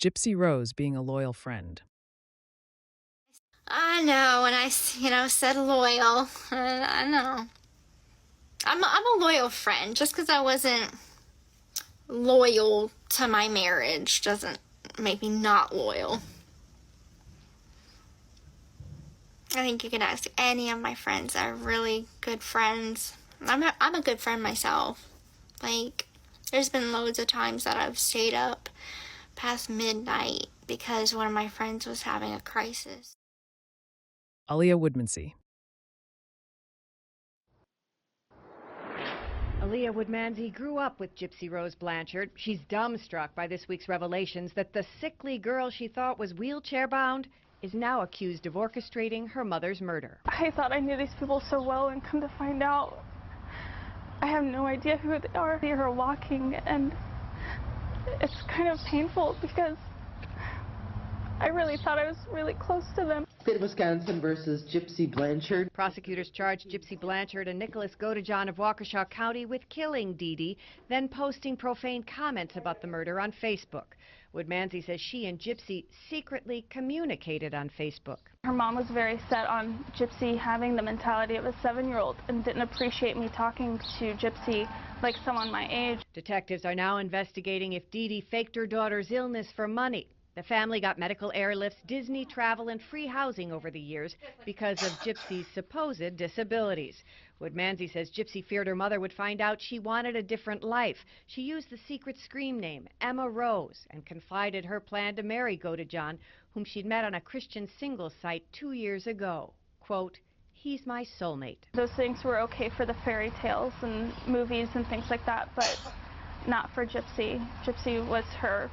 Gypsy Rose being a loyal friend. I know, and said loyal. I know. I'm a loyal friend. Just because I wasn't loyal to my marriage doesn't make me not loyal. I think you can ask any of my friends that are really good friends. I'm a good friend myself. Like, there's been loads of times that I've stayed up past midnight because one of my friends was having a crisis. Aleah Woodmansee. Aleah Woodmansee grew up with Gypsy Rose Blanchard. She's dumbstruck by this week's revelations that the sickly girl she thought was wheelchair-bound is now accused of orchestrating her mother's murder. I thought I knew these people so well, and come to find out, I have no idea who they are. They are walking, and it's kind of painful because I really thought I was really close to them. State of Wisconsin versus Gypsy Blanchard. Prosecutors charged Gypsy Blanchard and Nicholas Godejohn of Waukesha County with killing Dee Dee, then posting profane comments about the murder on Facebook. Woodmansee says she and Gypsy secretly communicated on Facebook. Her mom was very set on Gypsy having the mentality of a 7-year-old and didn't appreciate me talking to Gypsy like someone my age. Detectives are now investigating if Dee Dee faked her daughter's illness for money. The family got medical airlifts, Disney travel, and free housing over the years because of Gypsy's supposed disabilities. Woodmansee says Gypsy feared her mother would find out she wanted a different life. She used the secret scream name, Emma Rose, and confided her plan to marry Godejohn, whom she'd met on a Christian singles site 2 years ago. Quote, "He's my soulmate." Those things were okay for the fairy tales and movies and things like that, but not for Gypsy. Gypsy was her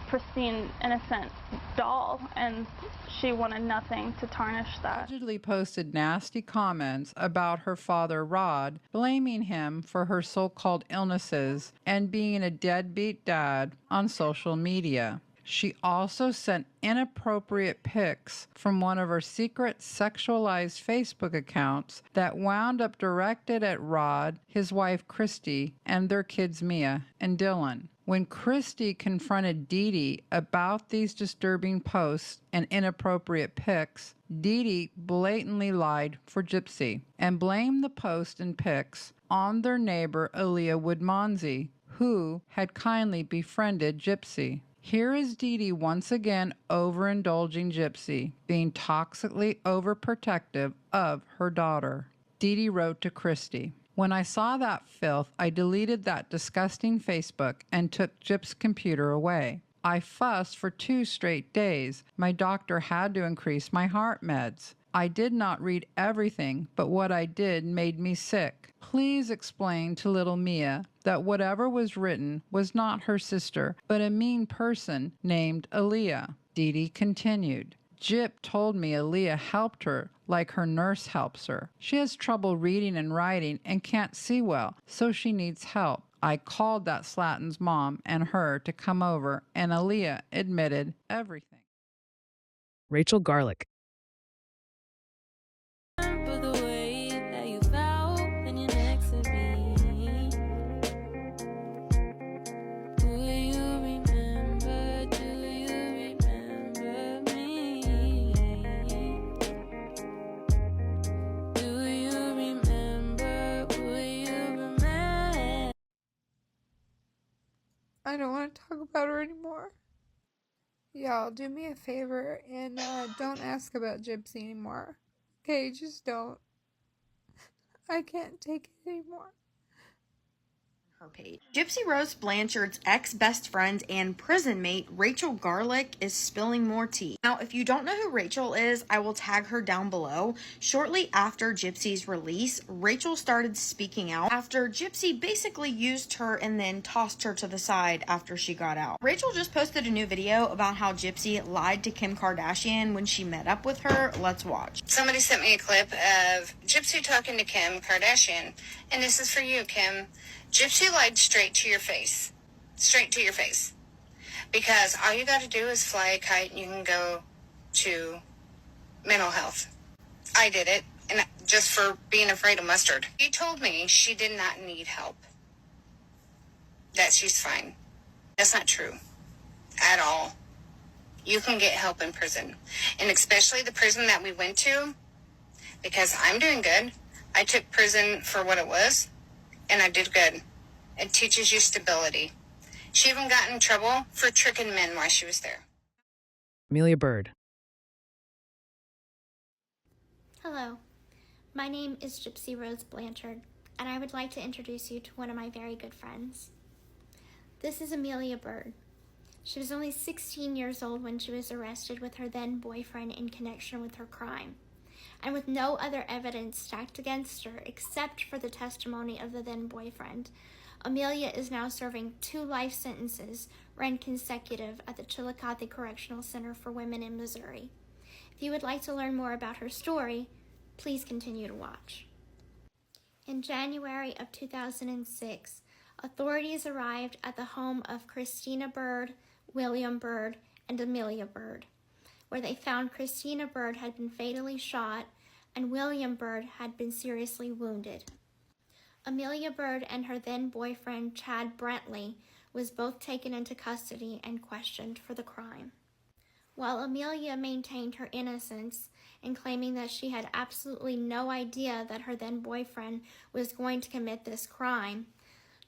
pristine, innocent doll, and she wanted nothing to tarnish that. Allegedly posted nasty comments about her father Rod, blaming him for her so-called illnesses and being a deadbeat dad on social media. She also sent inappropriate pics from one of her secret sexualized Facebook accounts that wound up directed at Rod, his wife Christy, and their kids Mia and Dylan. When Christy confronted Dee Dee about these disturbing posts and inappropriate pics, Dee Dee blatantly lied for Gypsy and blamed the post and pics on their neighbor Aleah Woodmansee, who had kindly befriended Gypsy. Here is Dee Dee once again overindulging Gypsy, being toxically overprotective of her daughter. Dee Dee wrote to Christy, "When I saw that filth, I deleted that disgusting Facebook and took Gyp's computer away. I fussed for 2 straight days. My doctor had to increase my heart meds. I did not read everything, but what I did made me sick. Please explain to little Mia that whatever was written was not her sister, but a mean person named Aleah." Dee Dee continued, "Gyp told me Aleah helped her like her nurse helps her. She has trouble reading and writing and can't see well, so she needs help. I called that Slatten's mom and her to come over, and Aleah admitted everything." Rachel Garlick. I don't want to talk about her anymore. Y'all, do me a favor and don't ask about Gypsy anymore. Okay, just don't. I can't take it anymore. Her page. Gypsy Rose Blanchard's ex-best friend and prison mate, Rachel Garlick, is spilling more tea. Now, if you don't know who Rachel is, I will tag her down below. Shortly after Gypsy's release, Rachel started speaking out after Gypsy basically used her and then tossed her to the side after she got out. Rachel just posted a new video about how Gypsy lied to Kim Kardashian when she met up with her. Let's watch. Somebody sent me a clip of Gypsy talking to Kim Kardashian, and this is for you, Kim. Gypsy lied straight to your face. Straight to your face. Because all you got to do is fly a kite and you can go to mental health. I did it, and just for being afraid of mustard. She told me she did not need help. That she's fine. That's not true. At all. You can get help in prison. And especially the prison that we went to, because I'm doing good. I took prison for what it was, and I did good. It teaches you stability. She even got in trouble for tricking men while she was there. Amelia Bird. Hello, my name is Gypsy Rose Blanchard, and I would like to introduce you to one of my very good friends. This is Amelia Bird. She was only 16 years old when she was arrested with her then boyfriend in connection with her crime. And with no other evidence stacked against her except for the testimony of the then boyfriend, Amelia is now serving 2 life sentences, ran consecutive at the Chillicothe Correctional Center for Women in Missouri. If you would like to learn more about her story, please continue to watch. In January of 2006, authorities arrived at the home of Christina Bird, William Bird, and Amelia Bird, where they found Christina Bird had been fatally shot and William Bird had been seriously wounded. Amelia Bird and her then boyfriend, Chad Brentley, was both taken into custody and questioned for the crime. While Amelia maintained her innocence in claiming that she had absolutely no idea that her then boyfriend was going to commit this crime,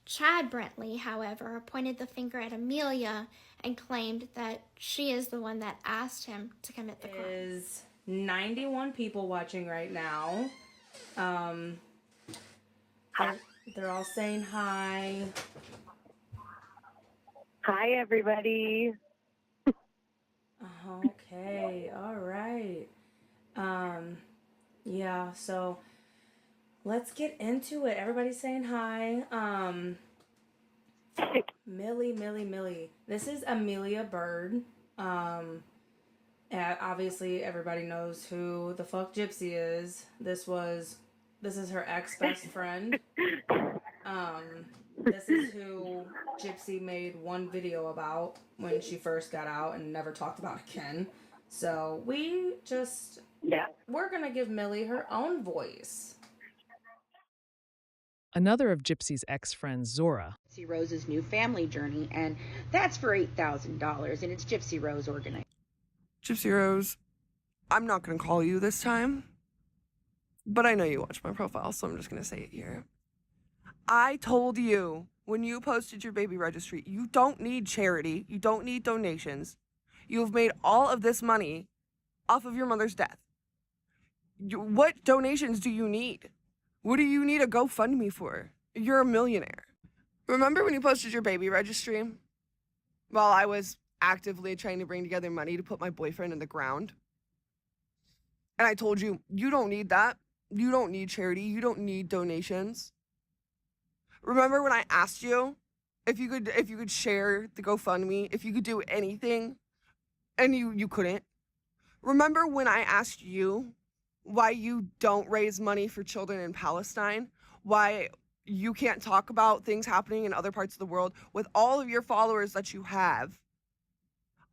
Chad Brentley, however, pointed the finger at Amelia and claimed that she is the one that asked him to commit the crime. There's 91 people watching right now. They're all saying hi. Hi, everybody. Okay, all right. Yeah, so let's get into it. Everybody's saying hi. Millie. This is Amelia Bird. Obviously everybody knows who the fuck Gypsy is. This is her ex-best friend. This is who Gypsy made one video about when she first got out and never talked about again. So we're gonna give Millie her own voice. Another of Gypsy's ex-friends, Zora. Gypsy Rose's new family journey, and that's for $8,000, and it's Gypsy Rose organized. Gypsy Rose, I'm not gonna call you this time, but I know you watch my profile, so I'm just gonna say it here. I told you when you posted your baby registry, you don't need charity, you don't need donations. You've made all of this money off of your mother's death. What donations do you need? What do you need a GoFundMe for? You're a millionaire. Remember when you posted your baby registry? While I was actively trying to bring together money to put my boyfriend in the ground? And I told you, you don't need that. You don't need charity. You don't need donations. Remember when I asked you if you could share the GoFundMe, if you could do anything, and you couldn't? Remember when I asked you why you don't raise money for children in Palestine? Why you can't talk about things happening in other parts of the world with all of your followers that you have?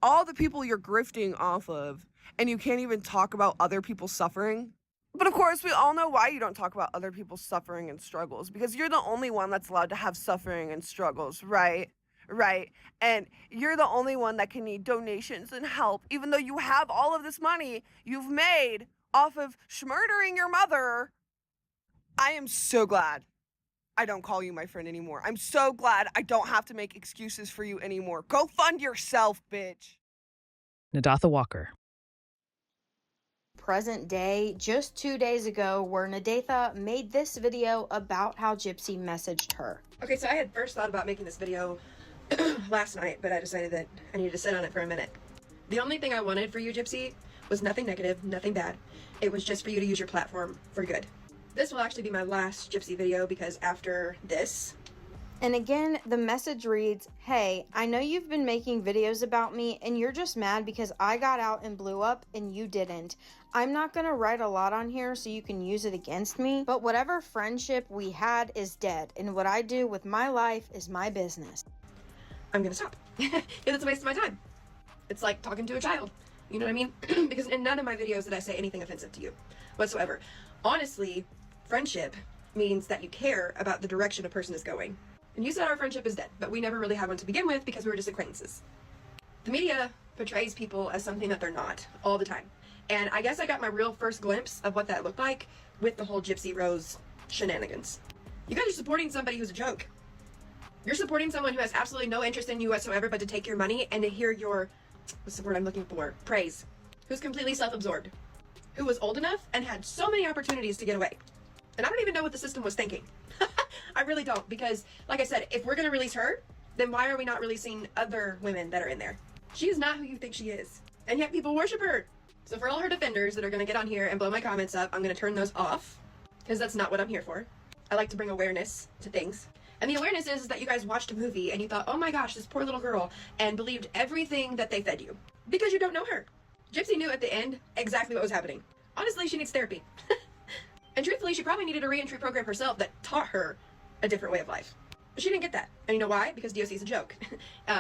All the people you're grifting off of, and you can't even talk about other people's suffering? But of course, we all know why you don't talk about other people's suffering and struggles, because you're the only one that's allowed to have suffering and struggles, right? Right. And you're the only one that can need donations and help, even though you have all of this money you've made off of schmurdering your mother. I am so glad I don't call you my friend anymore. I'm so glad I don't have to make excuses for you anymore. Go fund yourself, bitch. Nadatha Walker. Present day, just 2 days ago, where Nadatha made this video about how Gypsy messaged her. Okay, so I had first thought about making this video last night, but I decided that I needed to sit on it for a minute. The only thing I wanted for you, Gypsy, was nothing negative, nothing bad. It was just for you to use your platform for good. This will actually be my last Gypsy video, because after this... And again, the message reads, "Hey, I know you've been making videos about me and you're just mad because I got out and blew up and you didn't. I'm not gonna write a lot on here so you can use it against me, but whatever friendship we had is dead, and what I do with my life is my business." I'm gonna stop. It's a waste of my time. It's like talking to a child. You know what I mean? Because in none of my videos did I say anything offensive to you whatsoever. Honestly, friendship means that you care about the direction a person is going. And you said our friendship is dead, but we never really had one to begin with because we were just acquaintances. The media portrays people as something that they're not all the time. And I guess I got my real first glimpse of what that looked like with the whole Gypsy Rose shenanigans. You guys are supporting somebody who's a joke. You're supporting someone who has absolutely no interest in you whatsoever but to take your money and to hear your, what's the word I'm looking for? Praise. Who's completely self-absorbed. Who was old enough and had so many opportunities to get away. And I don't even know what the system was thinking. I really don't, because like I said, if we're going to release her, then why are we not releasing other women that are in there? She is not who you think she is. And yet people worship her. So for all her defenders that are going to get on here and blow my comments up, I'm going to turn those off, because that's not what I'm here for. I like to bring awareness to things. And the awareness is that you guys watched a movie and you thought, oh my gosh, this poor little girl, and believed everything that they fed you. Because you don't know her. Gypsy knew at the end exactly what was happening. Honestly, she needs therapy. And truthfully, she probably needed a reentry program herself that taught her a different way of life. But she didn't get that. And you know why? Because DOC is a joke.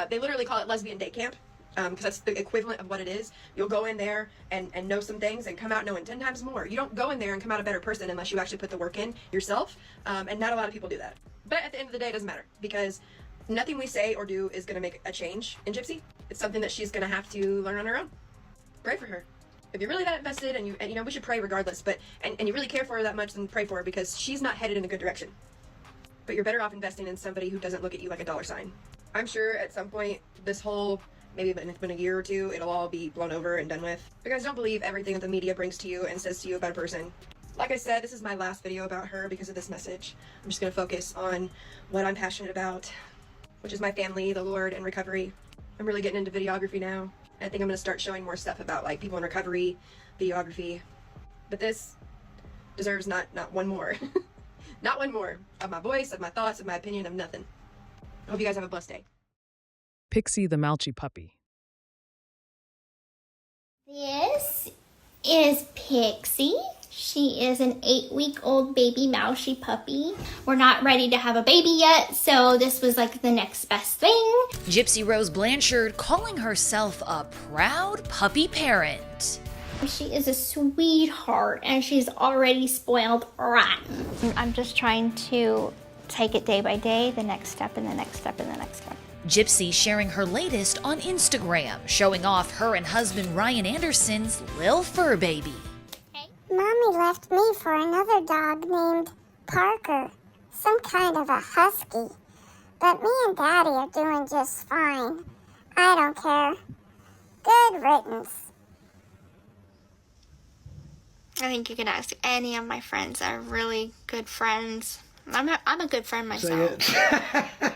They literally call it lesbian day camp. Because that's the equivalent of what it is. You'll go in there and know some things and come out knowing 10 times more. You don't go in there and come out a better person unless you actually put the work in yourself. And not a lot of people do that. But at the end of the day, it doesn't matter. Because nothing we say or do is going to make a change in Gypsy. It's something that she's going to have to learn on her own. Pray for her. If you're really that invested, and you know, we should pray regardless, but and you really care for her that much, then pray for her, because she's not headed in a good direction. But you're better off investing in somebody who doesn't look at you like a dollar sign. I'm sure at some point, this whole, maybe it's been a year or two, it'll all be blown over and done with. But guys, don't believe everything that the media brings to you and says to you about a person. Like I said, this is my last video about her because of this message. I'm just going to focus on what I'm passionate about, which is my family, the Lord, and recovery. I'm really getting into videography now. I think I'm going to start showing more stuff about like people in recovery, videography. But this deserves not one more. Not one more of my voice, of my thoughts, of my opinion, of nothing. I hope you guys have a blessed day. Pixie the Malchi puppy. This is Pixie. She is an 8-week-old baby mousy puppy. We're not ready to have a baby yet, so this was like the next best thing. Gypsy Rose Blanchard calling herself a proud puppy parent. She is a sweetheart, and she's already spoiled rotten. I'm just trying to take it day by day, the next step and the next step and the next step. Gypsy sharing her latest on Instagram, showing off her and husband Ryan Anderson's lil fur baby. Mommy left me for another dog named Parker, some kind of a husky. But me and Daddy are doing just fine. I don't care. Good riddance. I think you can ask any of my friends that are really good friends. I'm a good friend myself. Say it.